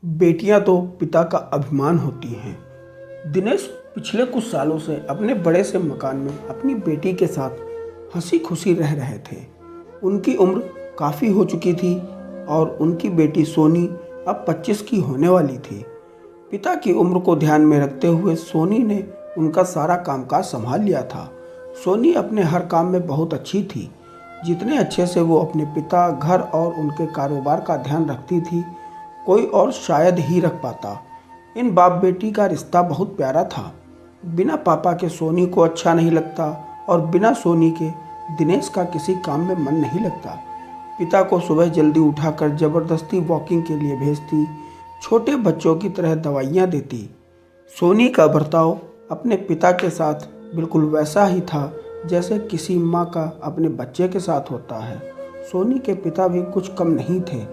बेटियां तो पिता का अभिमान होती हैं। दिनेश पिछले कुछ सालों से अपने बड़े से मकान में अपनी बेटी के साथ हंसी खुशी रह रहे थे। उनकी उम्र काफ़ी हो चुकी थी और उनकी बेटी सोनी अब 25 की होने वाली थी। पिता की उम्र को ध्यान में रखते हुए सोनी ने उनका सारा कामकाज संभाल लिया था। सोनी अपने हर काम में बहुत अच्छी थी। जितने अच्छे से वो अपने पिता, घर और उनके कारोबार का ध्यान रखती थी, कोई और शायद ही रख पाता। इन बाप बेटी का रिश्ता बहुत प्यारा था। बिना पापा के सोनी को अच्छा नहीं लगता और बिना सोनी के दिनेश का किसी काम में मन नहीं लगता। पिता को सुबह जल्दी उठाकर ज़बरदस्ती वॉकिंग के लिए भेजती, छोटे बच्चों की तरह दवाइयाँ देती। सोनी का बर्ताव अपने पिता के साथ बिल्कुल वैसा ही था जैसे किसी माँ का अपने बच्चे के साथ होता है। सोनी के पिता भी कुछ कम नहीं थे।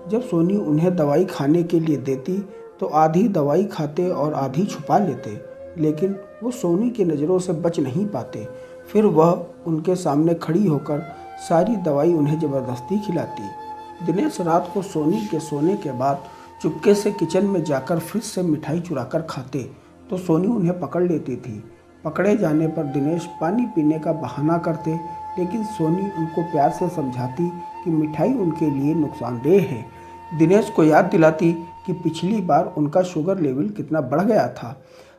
जब सोनी उन्हें दवाई खाने के लिए देती तो आधी दवाई खाते और आधी छुपा लेते, लेकिन वो सोनी की नज़रों से बच नहीं पाते। फिर वह उनके सामने खड़ी होकर सारी दवाई उन्हें ज़बरदस्ती खिलाती। दिनेश रात को सोनी के सोने के बाद चुपके से किचन में जाकर फ्रिज से मिठाई चुराकर खाते तो सोनी उन्हें पकड़ लेती थी। पकड़े जाने पर दिनेश पानी पीने का बहाना करते, लेकिन सोनी उनको प्यार से समझाती कि मिठाई उनके लिए नुकसानदेह है। दिनेश को याद दिलाती कि पिछली बार उनका शुगर लेवल कितना बढ़ गया था।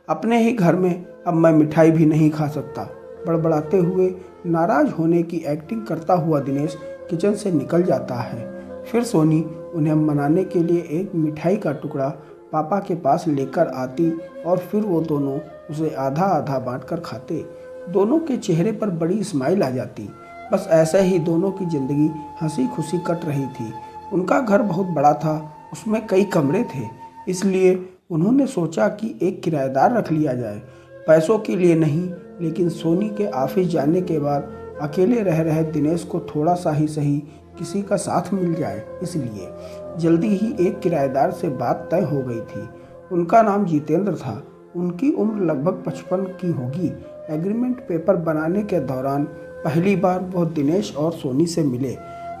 अपने ही घर में अब मैं मिठाई भी नहीं खा सकता। बड़बड़ाते हुए नाराज होने की एक्टिंग करता हुआ दिनेश किचन से निकल जाता है। फिर सोनी उन्हें मनाने के लिए एक मिठाई का टुकड़ा पापा के पास लेकर आती और फिर वो दोनों उसे आधा आधा बांटकर खाते। दोनों के चेहरे पर बड़ी स्माइल आ जाती। बस ऐसे ही दोनों की ज़िंदगी हंसी खुशी कट रही थी। उनका घर बहुत बड़ा था, उसमें कई कमरे थे, इसलिए उन्होंने सोचा कि एक किराएदार रख लिया जाए। पैसों के लिए नहीं, लेकिन सोनी के ऑफिस जाने के बाद अकेले रह रहे दिनेश को थोड़ा सा ही सही किसी का साथ मिल जाए, इसलिए जल्दी ही एक किराएदार से बात तय हो गई थी। उनका नाम जितेंद्र था। उनकी उम्र लगभग 55 की होगी। एग्रीमेंट पेपर बनाने के दौरान पहली बार वो दिनेश और सोनी से मिले।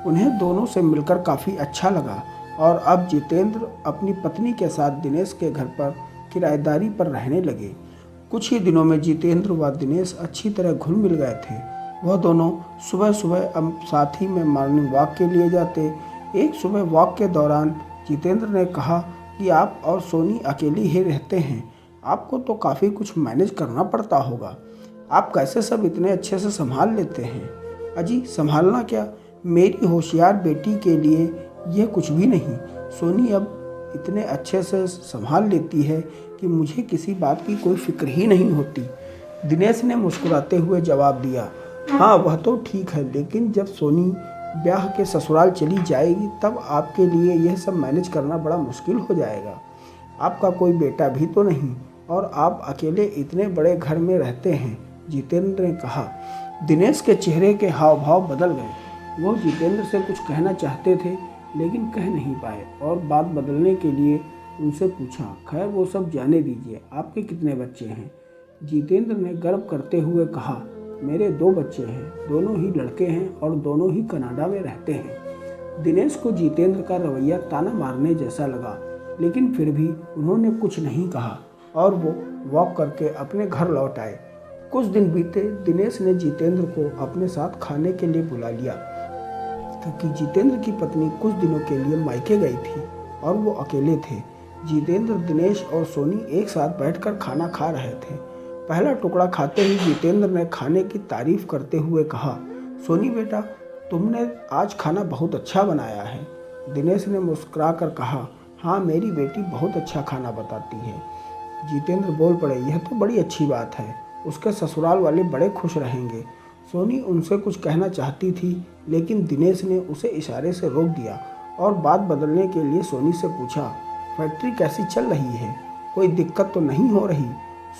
उन्हें दोनों से मिलकर काफ़ी अच्छा लगा और अब जितेंद्र अपनी पत्नी के साथ दिनेश के घर पर किराएदारी पर रहने लगे। कुछ ही दिनों में जितेंद्र व दिनेश अच्छी तरह घुल मिल गए थे। वह दोनों सुबह सुबह अब साथ ही में मॉर्निंग वॉक के लिए जाते। एक सुबह वॉक के दौरान जितेंद्र ने कहा कि आप और सोनी अकेले ही रहते हैं, आपको तो काफ़ी कुछ मैनेज करना पड़ता होगा। आप कैसे सब इतने अच्छे से संभाल लेते हैं? अजी, संभालना क्या, मेरी होशियार बेटी के लिए यह कुछ भी नहीं। सोनी अब इतने अच्छे से संभाल लेती है कि मुझे किसी बात की कोई फिक्र ही नहीं होती। दिनेश ने मुस्कुराते हुए जवाब दिया, हाँ वह तो ठीक है, लेकिन जब सोनी ब्याह के ससुराल चली जाएगी तब आपके लिए यह सब मैनेज करना बड़ा मुश्किल हो जाएगा। आपका कोई बेटा भी तो नहीं और आप अकेले इतने बड़े घर में रहते हैं, जितेंद्र ने कहा। दिनेश के चेहरे के हाव भाव बदल गए। वो जितेंद्र से कुछ कहना चाहते थे लेकिन कह नहीं पाए और बात बदलने के लिए उनसे पूछा, खैर वो सब जाने दीजिए, आपके कितने बच्चे हैं? जितेंद्र ने गर्व करते हुए कहा, मेरे 2 बच्चे हैं, दोनों ही लड़के हैं और दोनों ही कनाडा में रहते हैं। दिनेश को जितेंद्र का रवैया ताना मारने जैसा लगा, लेकिन फिर भी उन्होंने कुछ नहीं कहा और वो वॉक करके अपने घर लौट आए। कुछ दिन बीते। दिनेश ने जितेंद्र को अपने साथ खाने के लिए बुला लिया क्योंकि जितेंद्र की पत्नी कुछ दिनों के लिए मायके गई थी और वो अकेले थे। जितेंद्र, दिनेश और सोनी एक साथ बैठकर खाना खा रहे थे। पहला टुकड़ा खाते ही जितेंद्र ने खाने की तारीफ करते हुए कहा, सोनी बेटा, तुमने आज खाना बहुत अच्छा बनाया है। दिनेश ने मुस्कुरा कर कहा, हाँ मेरी बेटी बहुत अच्छा खाना बताती है। जितेंद्र बोल पड़े, यह तो बड़ी अच्छी बात है, उसके ससुराल वाले बड़े खुश रहेंगे। सोनी उनसे कुछ कहना चाहती थी, लेकिन दिनेश ने उसे इशारे से रोक दिया और बात बदलने के लिए सोनी से पूछा, फैक्ट्री कैसी चल रही है, कोई दिक्कत तो नहीं हो रही?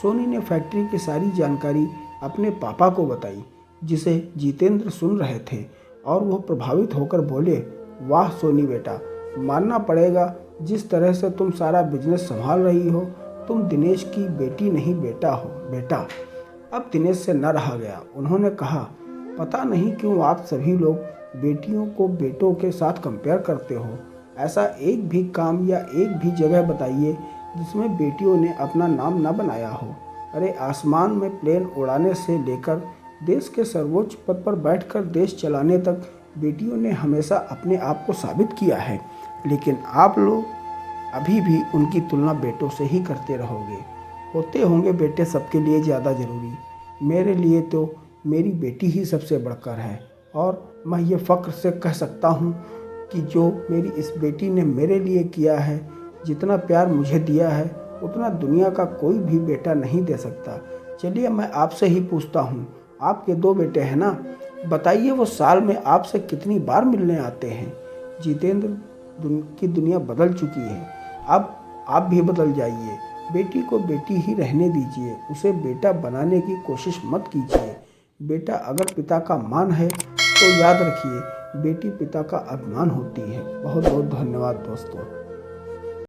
सोनी ने फैक्ट्री की सारी जानकारी अपने पापा को बताई, जिसे जितेंद्र सुन रहे थे और वो प्रभावित होकर बोले, वाह सोनी बेटा, मानना पड़ेगा, जिस तरह से तुम सारा बिजनेस संभाल रही हो, तुम दिनेश की बेटी नहीं बेटा हो बेटा। अब दिनेश से न रहा गया। उन्होंने कहा, पता नहीं क्यों आप सभी लोग बेटियों को बेटों के साथ कंपेयर करते हो। ऐसा एक भी काम या एक भी जगह बताइए जिसमें बेटियों ने अपना नाम न बनाया हो। अरे आसमान में प्लेन उड़ाने से लेकर देश के सर्वोच्च पद पर बैठकर देश चलाने तक बेटियों ने हमेशा अपने आप को साबित किया है। लेकिन आप लोग अभी भी उनकी तुलना बेटों से ही करते रहोगे। होते होंगे बेटे सबके लिए ज़्यादा ज़रूरी, मेरे लिए तो मेरी बेटी ही सबसे बढ़कर है। और मैं ये फ़ख्र से कह सकता हूँ कि जो मेरी इस बेटी ने मेरे लिए किया है, जितना प्यार मुझे दिया है, उतना दुनिया का कोई भी बेटा नहीं दे सकता। चलिए मैं आपसे ही पूछता हूँ, आपके 2 बेटे हैं ना, बताइए वो साल में आपसे कितनी बार मिलने आते हैं। जितेंद्र की दुनिया बदल चुकी है, अब आप भी बदल जाइए। बेटी को बेटी ही रहने दीजिए, उसे बेटा बनाने की कोशिश मत कीजिए। बेटा अगर पिता का मान है तो याद रखिए, बेटी पिता का अभिमान होती है। बहुत बहुत धन्यवाद दोस्तों।